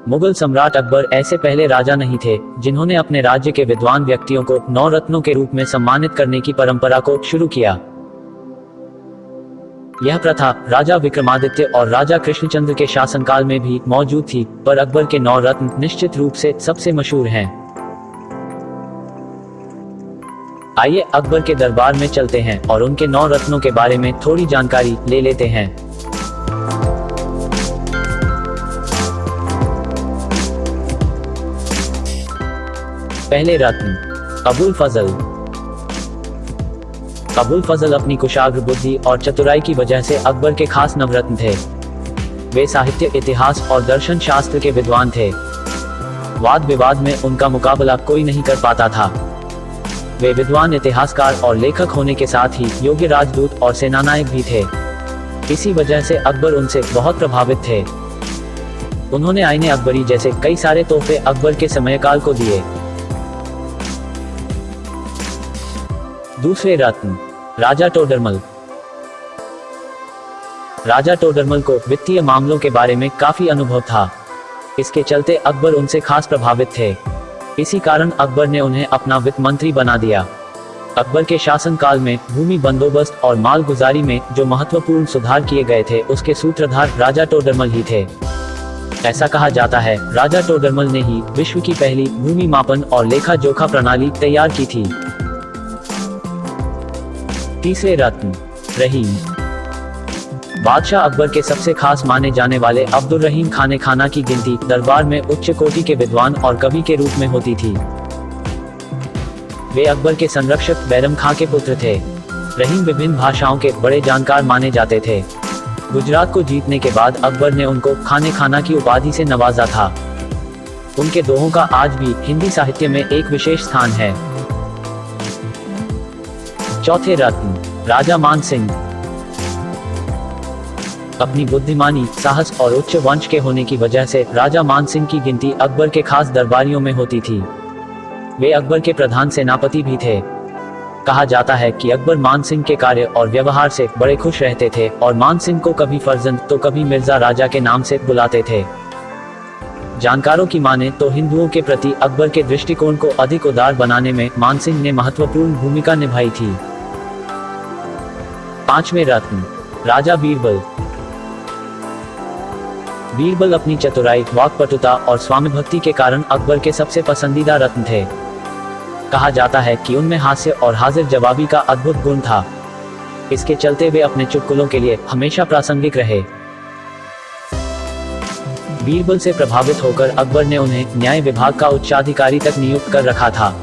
मुगल सम्राट अकबर ऐसे पहले राजा नहीं थे जिन्होंने अपने राज्य के विद्वान व्यक्तियों को 9 रत्नों के रूप में सम्मानित करने की परंपरा को शुरू किया। यह प्रथा राजा विक्रमादित्य और राजा कृष्णचंद्र के शासनकाल में भी मौजूद थी, पर अकबर के 9 रत्न निश्चित रूप से सबसे मशहूर हैं। आइए अकबर के दरबार में चलते हैं और उनके 9 रत्नों के बारे में थोड़ी जानकारी ले लेते हैं। पहले रत्न अबुल फजल। अबुल फजल अपनी कुशाग्र बुद्धि और चतुराई की वजह से अकबर के खास नवरत्न थे। वे साहित्य, इतिहास और दर्शन शास्त्र के विद्वान थे। वाद विवाद में उनका मुकाबला कोई नहीं कर पाता था। वे विद्वान, इतिहासकार और लेखक होने के साथ ही योग्य राजदूत और सेनानायक भी थे। इसी वजह से अकबर उनसे बहुत प्रभावित थे। उन्होंने आईने अकबरी जैसे कई सारे तोहफे अकबर के समयकाल को दिए। दूसरे रत्न राजा टोडरमल। राजा टोडरमल को वित्तीय मामलों के बारे में काफी अनुभव था। इसके चलते अकबर उनसे खास प्रभावित थे। इसी कारण अकबर ने उन्हें अपना वित्त मंत्री बना दिया। अकबर के शासनकाल में भूमि बंदोबस्त और मालगुजारी में जो महत्वपूर्ण सुधार किए गए थे उसके सूत्रधार राजा टोडरमल ही थे। ऐसा कहा जाता है राजा टोडरमल ने ही विश्व की पहली भूमि मापन और लेखा जोखा प्रणाली तैयार की थी। तीसरे रत्न रहीम। बादशाह अकबर के सबसे खास माने जाने वाले अब्दुल रहीम खाने खाना की गिनती दरबार में उच्च कोटि के विद्वान और कवि के रूप में होती थी। वे अकबर के संरक्षक बैरम खां के पुत्र थे। रहीम विभिन्न भाषाओं के बड़े जानकार माने जाते थे। गुजरात को जीतने के बाद अकबर ने उनको खाने खाना की उपाधि से नवाजा था। उनके दोहों का आज भी हिंदी साहित्य में एक विशेष स्थान है। चौथे रत्न राजा मान सिंह। अपनी बुद्धिमानी, साहस और उच्च वंश के होने की वजह से राजा मान सिंह की गिनती अकबर के खास दरबारियों में होती थी। वे अकबर के प्रधान सेनापति भी थे। कहा जाता है कि अकबर मान सिंह के कार्य और व्यवहार से बड़े खुश रहते थे और मान सिंह को कभी फर्जंद तो कभी मिर्जा राजा के नाम से बुलाते थे। जानकारों की माने तो हिंदुओं के प्रति अकबर के दृष्टिकोण को अधिक उदार बनाने में मान सिंह ने महत्वपूर्ण भूमिका निभाई थी। पांचवें रत्न राजा बीरबल। बीरबल अपनी चतुराई, वाक्पटुता और स्वामी भक्ति के कारण अकबर के सबसे पसंदीदा रत्न थे। कहा जाता है कि उनमें हास्य और हाजिर जवाबी का अद्भुत गुण था। इसके चलते वे अपने चुटकुलों के लिए हमेशा प्रासंगिक रहे। बीरबल से प्रभावित होकर अकबर ने उन्हें न्याय विभाग का उच्चाधिकारी तक नियुक्त कर रखा था।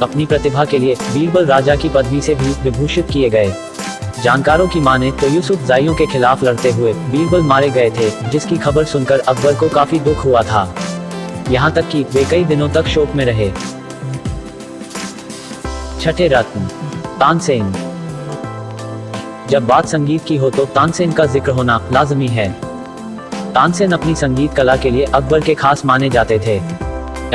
अपनी प्रतिभा के लिए बीरबल राजा की पदवी से भी विभूषित किए गए। जानकारों की माने तो यूसुफ जाइयों के खिलाफ लड़ते हुए बीरबल मारे गए थे, जिसकी खबर सुनकर अकबर को काफी दुख हुआ था। यहाँ तक कि वे कई दिनों तक शोक में रहे। छठे रत्न तानसेन। जब बात संगीत की हो तो तानसेन का जिक्र होना लाजमी है। तानसेन अपनी संगीत कला के लिए अकबर के खास माने जाते थे।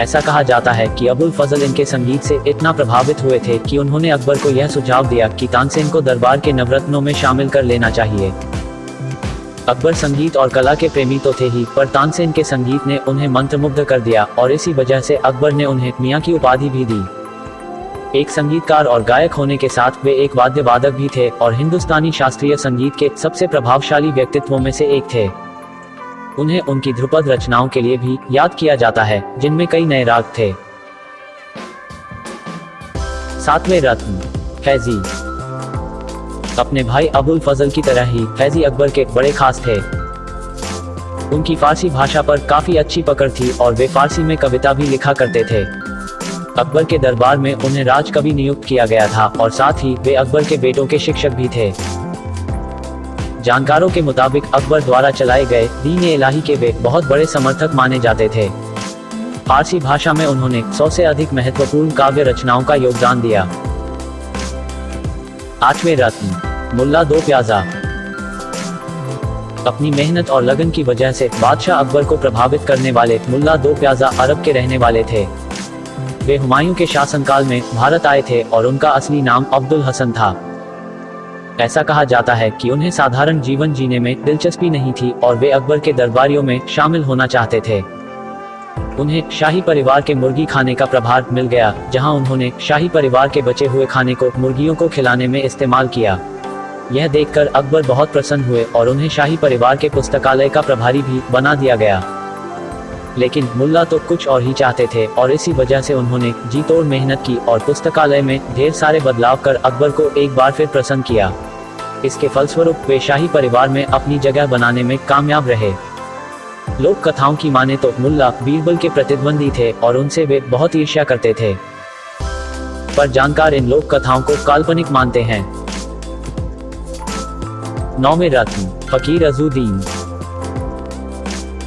ऐसा कहा जाता है कि अबुल फजल इनके संगीत से इतना प्रभावित हुए थे कि उन्होंने अकबर को यह सुझाव दिया कि तानसेन को दरबार के नवरत्नों में शामिल कर लेना चाहिए। अकबर संगीत और कला के प्रेमी तो थे ही, पर तानसेन के संगीत ने उन्हें मंत्रमुग्ध कर दिया और इसी वजह से अकबर ने उन्हें मियां की उपाधि भी दी। एक संगीतकार और गायक होने के साथ वे एक वाद्य वादक भी थे और हिंदुस्तानी शास्त्रीय संगीत के सबसे प्रभावशाली व्यक्तित्वों में से एक थे। उन्हें उनकी ध्रुपद रचनाओं के लिए भी याद किया जाता है, जिनमें कई नए राग थे। सातवें रत्न फैजी। अपने भाई अबुल फजल की तरह ही फैजी अकबर के बड़े खास थे। उनकी फारसी भाषा पर काफी अच्छी पकड़ थी और वे फारसी में कविता भी लिखा करते थे। अकबर के दरबार में उन्हें राजकवि नियुक्त किया गया था और साथ ही वे अकबर के बेटों के शिक्षक भी थे। जानकारों के मुताबिक अकबर द्वारा चलाए गए दीन ए इलाही के वे बहुत बड़े समर्थक माने जाते थे। फारसी भाषा में उन्होंने 100 से अधिक महत्वपूर्ण काव्य रचनाओं का योगदान दिया। आठवें रत्न मुल्ला दो प्याजा। अपनी मेहनत और लगन की वजह से बादशाह अकबर को प्रभावित करने वाले मुल्ला दो प्याजा अरब के रहने वाले थे। वे हुमायूं के शासनकाल में भारत आए थे और उनका असली नाम अब्दुल हसन था। ऐसा कहा जाता है कि उन्हें साधारण जीवन जीने में दिलचस्पी नहीं थी और वे अकबर के दरबारियों में शामिल होना चाहते थे। उन्हें शाही परिवार के मुर्गी खाने का प्रभार मिल गया, जहां उन्होंने शाही परिवार के बचे हुए खाने को मुर्गियों को खिलाने में इस्तेमाल किया। यह देखकर अकबर बहुत प्रसन्न हुए और उन्हें शाही परिवार के पुस्तकालय का प्रभारी भी बना दिया गया। लेकिन मुल्ला तो कुछ और ही चाहते थे और इसी वजह से उन्होंने जी तोड़ मेहनत की और पुस्तकालय में ढेर सारे बदलाव कर अकबर को एक बार फिर प्रसन्न किया। इसके फलस्वरूप वे शाही परिवार में अपनी जगह बनाने में कामयाब रहे। लोक कथाओं की माने तो मुल्ला बीरबल के प्रतिद्वंदी थे और उनसे वे बहुत ईर्ष्या करते थे, पर जानकार इन लोक कथाओं को काल्पनिक मानते हैं। 9वें रत्न, फकीर अजुद्दीन।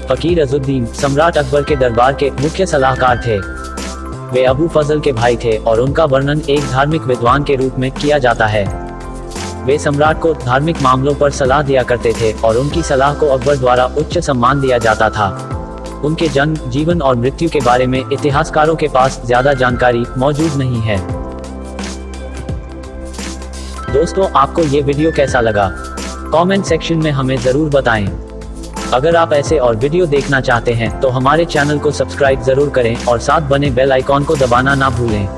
फकीर अजुद्दीन सम्राट अकबर के दरबार के मुख्य सलाहकार थे। वे अबू फजल के भाई थे और उनका वर्णन एक धार्मिक विद्वान के रूप में किया जाता है। वे सम्राट को धार्मिक मामलों पर सलाह दिया करते थे और उनकी सलाह को अकबर द्वारा उच्च सम्मान दिया जाता था। उनके जन्म, जीवन और मृत्यु के बारे में इतिहासकारों के पास ज्यादा जानकारी मौजूद नहीं है। दोस्तों, आपको ये वीडियो कैसा लगा? कमेंट सेक्शन में हमें जरूर बताएं। अगर आप ऐसे और वीडियो देखना चाहते हैं तो हमारे चैनल को सब्सक्राइब जरूर करें और साथ बने बेल आइकॉन को दबाना ना भूलें।